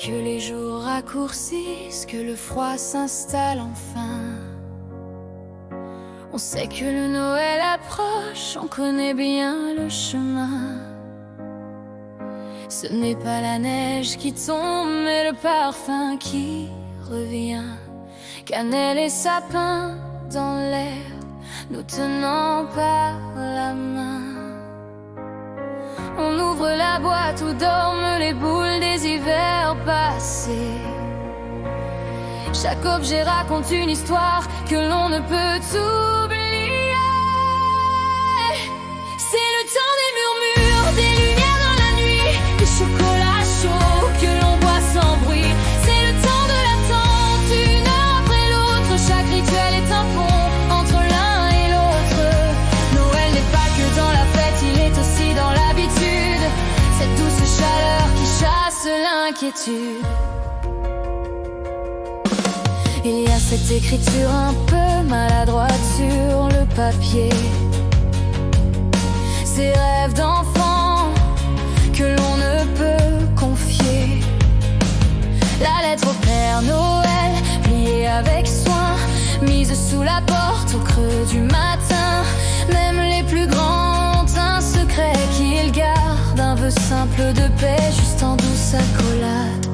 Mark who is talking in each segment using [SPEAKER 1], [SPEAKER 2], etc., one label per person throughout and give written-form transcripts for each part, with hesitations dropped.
[SPEAKER 1] que les jours raccourcissent, que le froid s'installe enfin. On sait que le Noël approche, on connaît bien le chemin. Ce n'est pas la neige qui tombe, mais le parfum qui revient. Cannelle et sapin dans l'air, nous tenant par la main. On ouvre la boîte où dorment les boules des hivers passés. Chaque objet raconte une histoire que l'on ne peut oublier. C'est le temps des murmures, des lumières dans la nuit, des chocolats chauds que l'on boit sans bruit. C'est le temps de l'attente, une heure après l'autre. Chaque rituel est un pont entre l'un et l'autre. Noël n'est pas que dans la fête, il est aussi dans l'habitude. Cette douce chaleur qui chasse l'inquiétude. Il y a cette écriture un peu maladroite sur le papier, ces rêves d'enfant que l'on ne peut confier. La lettre au Père Noël, pliée avec soin, mise sous la porte au creux du matin. Même les plus grands ont un secret qu'ils gardent, un vœu simple de paix, juste en douce accolade.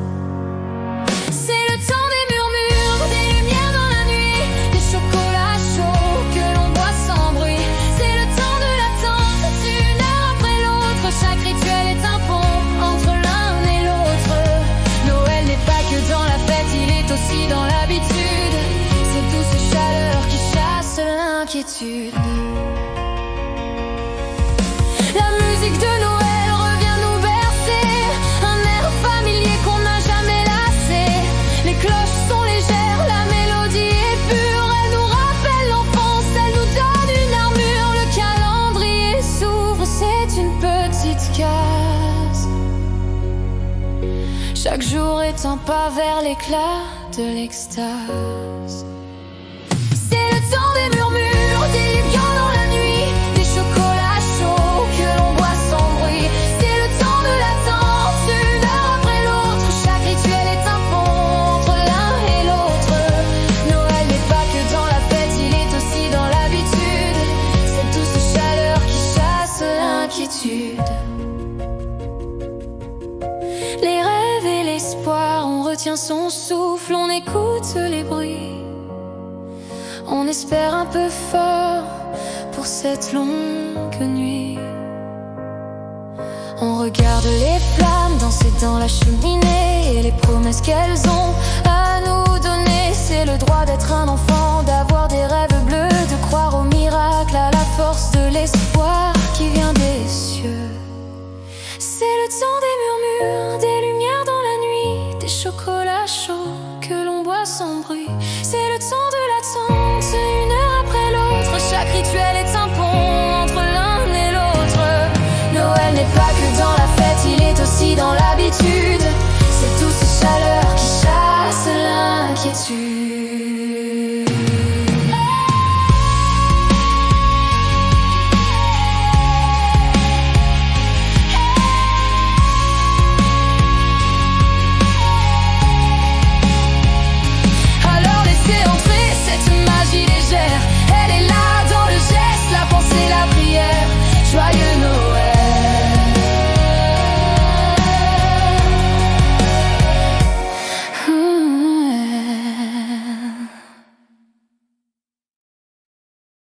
[SPEAKER 1] C'est le temps des murmures, des lumières dans la nuit, des chocolats chauds que l'on boit sans bruit. C'est le temps de l'attente, une heure après l'autre. Chaque rituel est un pont entre l'un et l'autre. Noël n'est pas que dans la fête, il est aussi dans l'habitude. Cette douce chaleur qui chasse l'inquiétude. La musique de Noël revient nous bercer, un air familier qu'on n'a jamais lassé. Les cloches sont légères, la mélodie est pure. Elle nous rappelle l'enfance, elle nous donne une armure. Le calendrier s'ouvre, c'est une petite case. Chaque jour est un pas vers l'éclat de l'extase. C'est le temps des murmures, des lumières dans la nuit, des chocolats chauds que l'on boit sans bruit. C'est le temps de l'attente, une heure après l'autre. Chaque rituel est un pont entre l'un et l'autre. Noël n'est pas que dans la fête, il est aussi dans l'habitude. Cette douce chaleur qui chasse l'inquiétude. Les rêves et l'espoir, on retient son souffle, on écoute les bruits. On espère un peu fort pour cette longue nuit. On regarde les flammes danser dans la cheminée et les promesses qu'elles ont à nous donner. C'est le droit d'être un enfant, d'avoir des rêves bleus, de croire au miracle, à la force de l'espoir qui vient des cieux. C'est le temps des murmures, des lumières dans la nuit, des chocolats chauds que l'on boit sans bruit. C'est le temps de l'attente, une heure après l'autre. Chaque rituel est un pont entre l'un et l'autre. Noël n'est pas que dans la fête, il est aussi dans l'habitude.